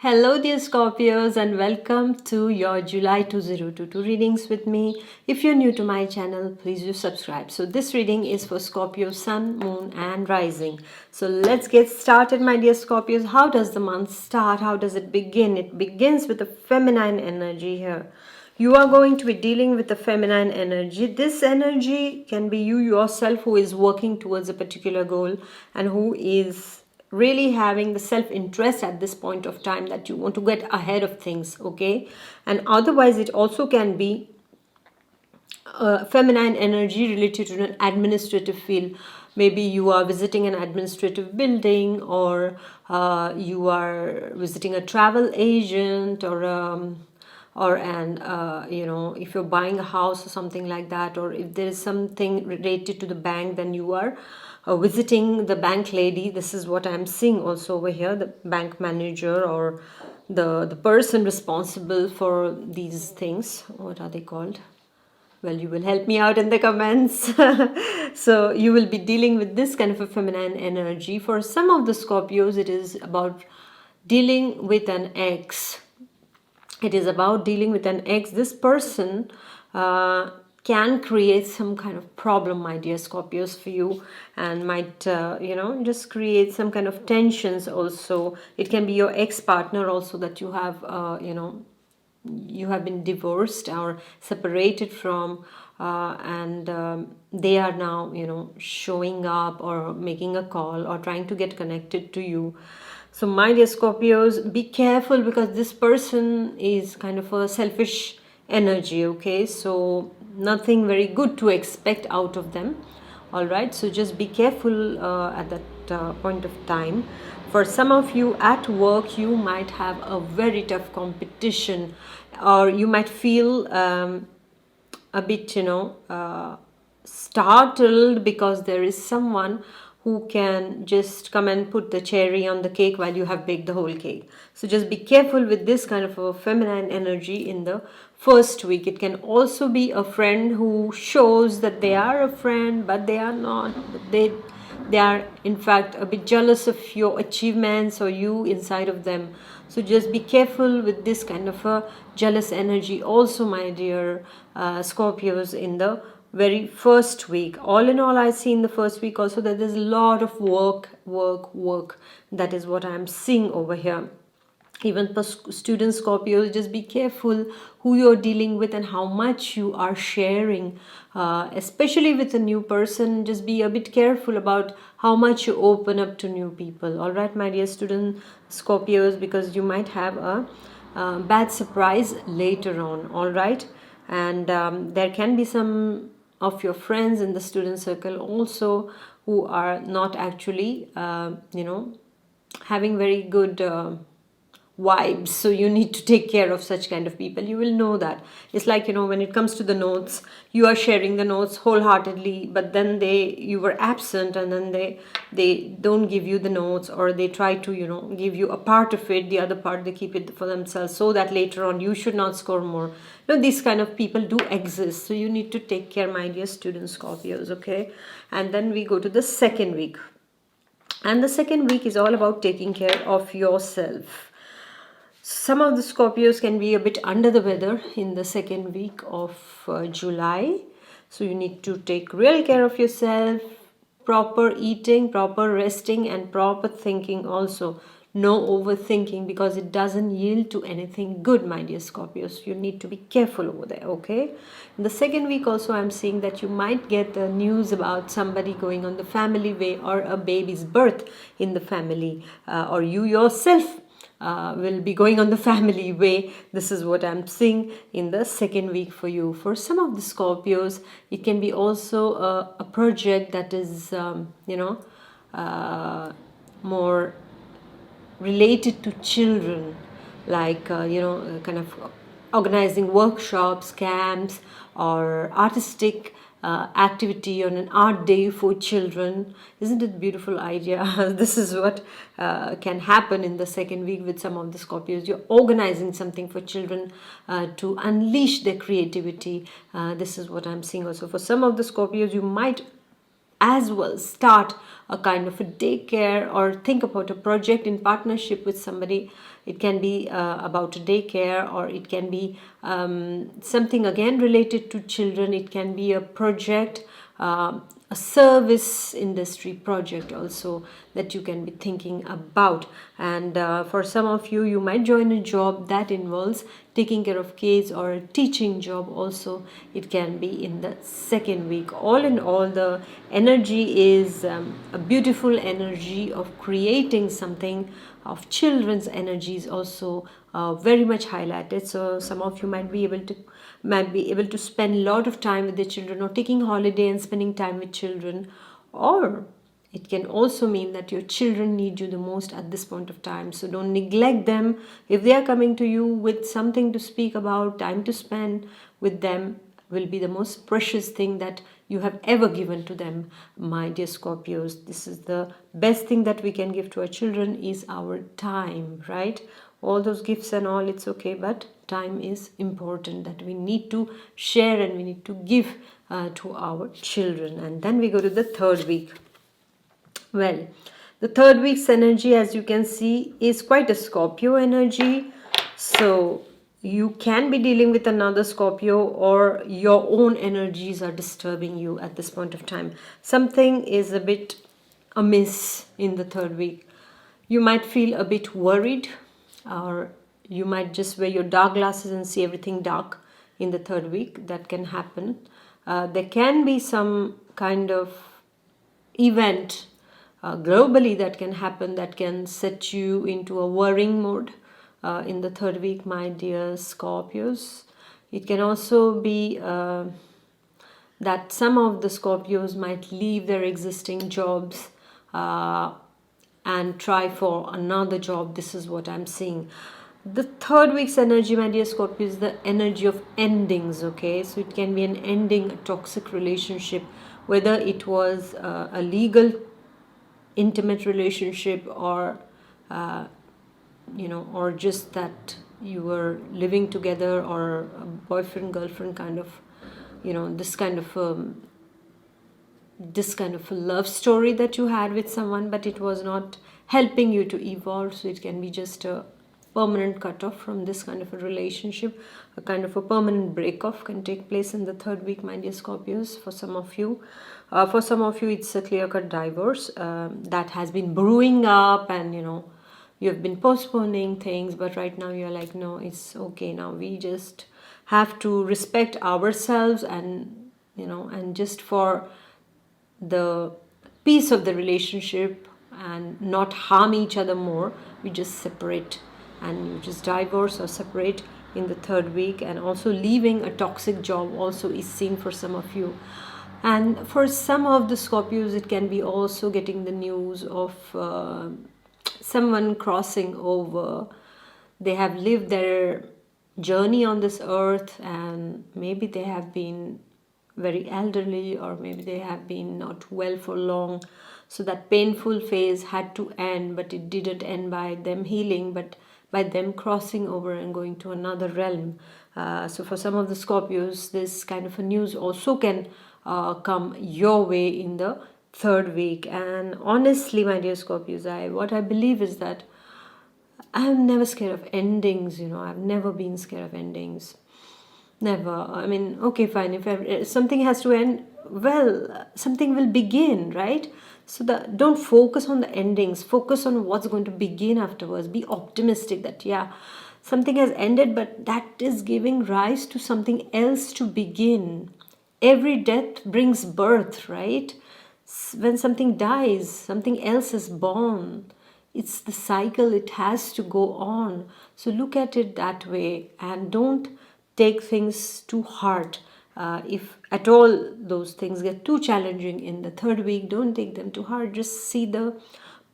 Hello, dear Scorpios, and welcome to your July 2022 readings with me. If you're new to my channel, please do subscribe. So, this reading is for Scorpio, Sun, Moon, and Rising. So, let's get started, my dear Scorpios. How does the month start? How does it begin? It begins with the feminine energy here. You are going to be dealing with the feminine energy. This energy can be you yourself who is working towards a particular goal and who is really having the self-interest at this point of time that you want to get ahead of things, okay? And otherwise it also can be feminine energy related to an administrative field. Maybe you are visiting an administrative building, or you are visiting a travel agent, or an if you're buying a house or something like that, or if there is something related to the bank, then you are visiting the bank lady. This is what I'm seeing also over here, the bank manager, or the person responsible for these things. What are they called? Well, you will help me out in the comments. So you will be dealing with this kind of a feminine energy. For some of the Scorpios, it is about dealing with an ex. It is about dealing with an ex. This person can create some kind of problem, my dear Scorpios, for you, and might just create some kind of tensions also. It can be your ex-partner also that you have you have been divorced or separated from, and they are now showing up or making a call or trying to get connected to you. So my dear Scorpios, be careful, because this person is kind of a selfish energy, okay? So nothing very good to expect out of them. All right, so just be careful at that point of time. For some of you at work, you might have a very tough competition, or you might feel a bit startled, because there is someone who can just come and put the cherry on the cake while you have baked the whole cake. So just be careful with this kind of a feminine energy in the first week. It can also be a friend who shows that they are a friend, but they are not. They are in fact a bit jealous of your achievements or you inside of them. So just be careful with this kind of a jealous energy also, my dear Scorpios, in the very first week. All in all, I see in the first week also that there's a lot of work. That is what I'm seeing over here. Even for student Scorpios, just be careful who you're dealing with and how much you are sharing, especially with a new person. Just be a bit careful about how much you open up to new people. All right, my dear student Scorpios, because you might have a bad surprise later on. All right, and there can be some of your friends in the student circle also who are not actually having very good vibes. So you need to take care of such kind of people. You will know that. It's like, when it comes to the notes, you are sharing the notes wholeheartedly, but then you were absent, and then they don't give you the notes, or they try to give you a part of it, the other part they keep it for themselves, so that later on you should not score more. These kind of people do exist. So you need to take care, my dear student Scorpios, okay? And then we go to the second week. And the second week is all about taking care of yourself. Some of the Scorpios can be a bit under the weather in the second week of July. So you need to take real care of yourself, proper eating, proper resting, and proper thinking also. No overthinking, because it doesn't yield to anything good, my dear Scorpios. You need to be careful over there, okay? In the second week also, I'm seeing that you might get the news about somebody going on the family way, or a baby's birth in the family, or you yourself will be going on the family way. This is what I'm seeing in the second week for you. For some of the Scorpios, it can be also a project that is, more related to children, like, kind of organizing workshops, camps, or artistic activity on an art day for children. Isn't it a beautiful idea? This is what can happen in the second week with some of the Scorpios. You're organizing something for children to unleash their creativity. This is what I'm seeing also. For some of the Scorpios, you might as well start a kind of a daycare or think about a project in partnership with somebody. It can be about a daycare, or it can be something again related to children. It can be a project, a service industry project also that you can be thinking about. And for some of you, you might join a job that involves taking care of kids, or a teaching job also. It can be in the second week. All in all, the energy is a beautiful energy of creating something. Of children's energy is also very much highlighted. So some of you might be able to spend a lot of time with the children, or taking holiday and spending time with children. Or it can also mean that your children need you the most at this point of time. So don't neglect them. If they are coming to you with something to speak about, time to spend with them will be the most precious thing that you have ever given to them, my dear Scorpios. This is the best thing that we can give to our children, is our time, right? All those gifts and all, it's okay, but time is important, that we need to share and we need to give to our children. And then we go to the third week. Well, the third week's energy, as you can see, is quite a Scorpio energy. So you can be dealing with another Scorpio, or your own energies are disturbing you at this point of time. Something is a bit amiss in the third week. You might feel a bit worried, or you might just wear your dark glasses and see everything dark in the third week. That can happen. There can be some kind of event globally that can happen, that can set you into a worrying mode in the third week, my dear Scorpios. It can also be that some of the Scorpios might leave their existing jobs and try for another job. This is what I'm seeing. The third week's energy, my dear Scorpio, is the energy of endings, okay? So it can be an ending, a toxic relationship, whether it was a legal, intimate relationship, or or just that you were living together, or a boyfriend girlfriend kind of, this kind of a love story that you had with someone, but it was not helping you to evolve. So it can be just a permanent cutoff from this kind of a relationship. A kind of a permanent breakoff can take place in the third week, my dear Scorpios. For some of you, it's a clear-cut divorce that has been brewing up, and you have been postponing things, but right now you're like, no, it's okay now. We just have to respect ourselves, and and just for the peace of the relationship and not harm each other more, we just separate, and you just divorce or separate in the third week. And also leaving a toxic job also is seen for some of you. And for some of the Scorpios, it can be also getting the news of someone crossing over. They have lived their journey on this earth, and maybe they have been very elderly, or maybe they have been not well for long. So that painful phase had to end, but it didn't end by them healing, but by them crossing over and going to another realm. So for some of the Scorpios, this kind of a news also can come your way in the third week. And honestly, my dear Scorpios, what I believe is that I'm never scared of endings. I've never been scared of endings. Never. I mean, okay, fine. If something has to end, well, something will begin, right? So don't focus on the endings. Focus on what's going to begin afterwards. Be optimistic that, yeah, something has ended, but that is giving rise to something else to begin. Every death brings birth, right? When something dies, something else is born. It's the cycle. It has to go on. So look at it that way, and don't take things too hard. If at all those things get too challenging in the third week, don't take them too hard. Just see the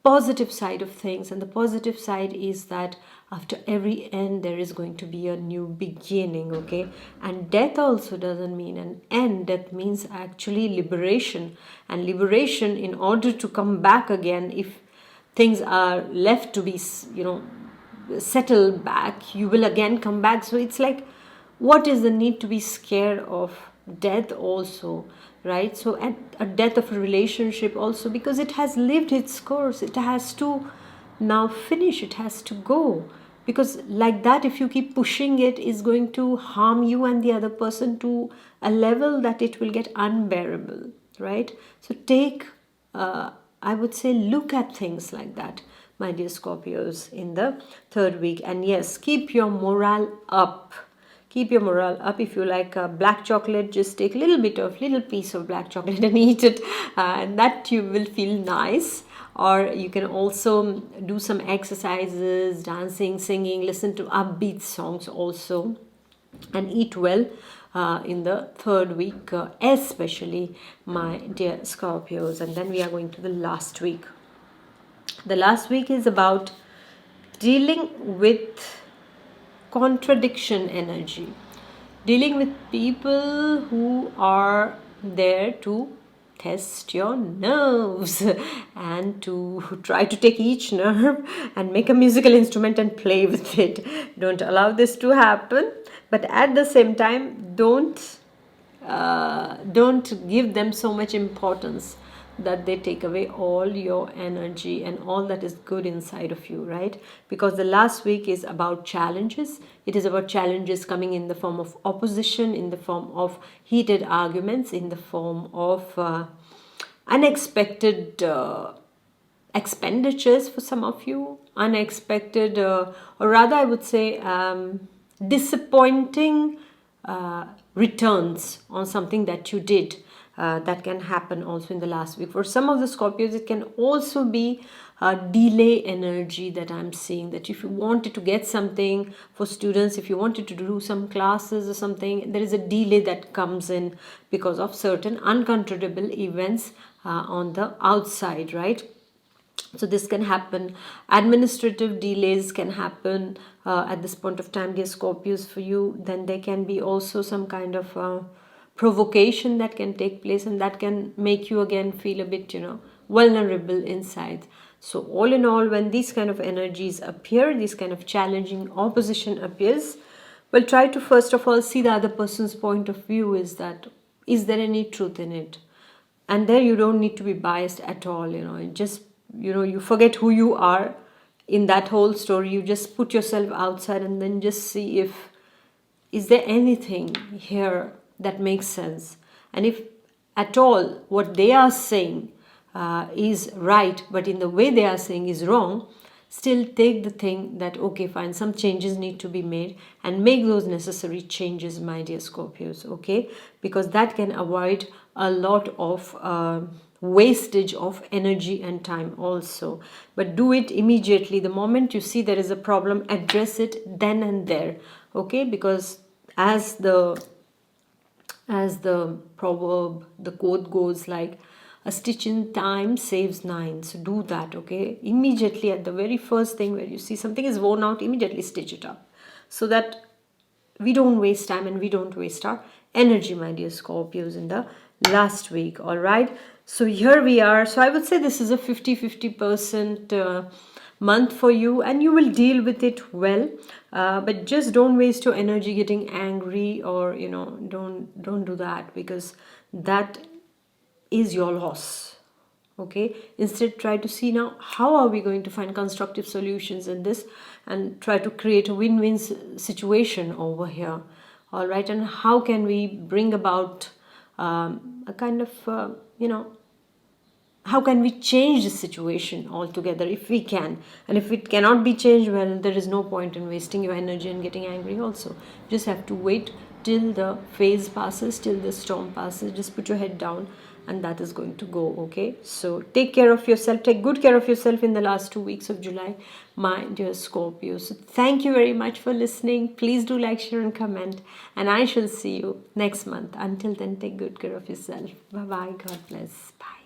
positive side of things. And the positive side is that after every end, there is going to be a new beginning, okay? And death also doesn't mean an end. Death means actually liberation. And liberation, in order to come back again, if things are left to be, settled back, you will again come back. So it's like, what is the need to be scared of death also? right? So at a death of a relationship also, because it has lived its course, it has to now finish, it has to go. Because like that, if you keep pushing it, is going to harm you and the other person to a level that it will get unbearable, right? So take, I would say, look at things like that, my dear Scorpios, in the third week. And yes, keep your morale up. Keep your morale up. If you like black chocolate, just take a little piece of black chocolate and eat it, and that you will feel nice. Or you can also do some exercises, dancing, singing, listen to upbeat songs also, and eat well in the third week, especially, my dear Scorpios. And then we are going to the last week. The last week is about dealing with contradiction energy, dealing with people who are there to test your nerves and to try to take each nerve and make a musical instrument and play with it. Don't allow this to happen, but at the same time, don't give them so much importance that they take away all your energy and all that is good inside of you, right? Because the last week is about challenges. It is about challenges coming in the form of opposition, in the form of heated arguments, in the form of unexpected expenditures for some of you, unexpected, or rather, I would say, disappointing returns on something that you did. That can happen also in the last week. For some of the Scorpios, it can also be delay energy that I'm seeing. That if you wanted to get something, for students, if you wanted to do some classes or something, there is a delay that comes in because of certain uncontrollable events on the outside, right? So this can happen. Administrative delays can happen at this point of time, dear Scorpios, for you. Then there can be also some kind of provocation that can take place, and that can make you again feel a bit, vulnerable inside. So all in all, when these kind of energies appear, this kind of challenging opposition appears, well, try to first of all see the other person's point of view. Is there any truth in it? And there you don't need to be biased at all. Just, you forget who you are in that whole story. You just put yourself outside and then just see if, is there anything here that makes sense? And if at all what they are saying is right, but in the way they are saying is wrong, still take the thing that, okay, fine, some changes need to be made, and make those necessary changes, my dear Scorpios, okay? Because that can avoid a lot of wastage of energy and time also. But do it immediately. The moment you see there is a problem, address it then and there, okay? Because as the proverb, the quote goes, like, a stitch in time saves nine. So do that, okay? Immediately, at the very first thing where you see something is worn out, immediately stitch it up, so that we don't waste time and we don't waste our energy, my dear Scorpios, in the last week. All right, so here we are. So I would say this is a 50-50% month for you, and you will deal with it well, but just don't waste your energy getting angry, or don't do that, because that is your loss, okay? Instead, try to see now, how are we going to find constructive solutions in this, and try to create a win-win situation over here. All right, and how can we bring about a kind of how can we change the situation altogether, if we can? And if it cannot be changed, well, there is no point in wasting your energy and getting angry also. You just have to wait till the phase passes, till the storm passes. Just put your head down, and that is going to go, okay? So take care of yourself, take good care of yourself in the last 2 weeks of July, my dear Scorpio. So thank you very much for listening. Please do like, share and comment, and I shall see you next month. Until then, take good care of yourself. Bye bye. God bless. Bye.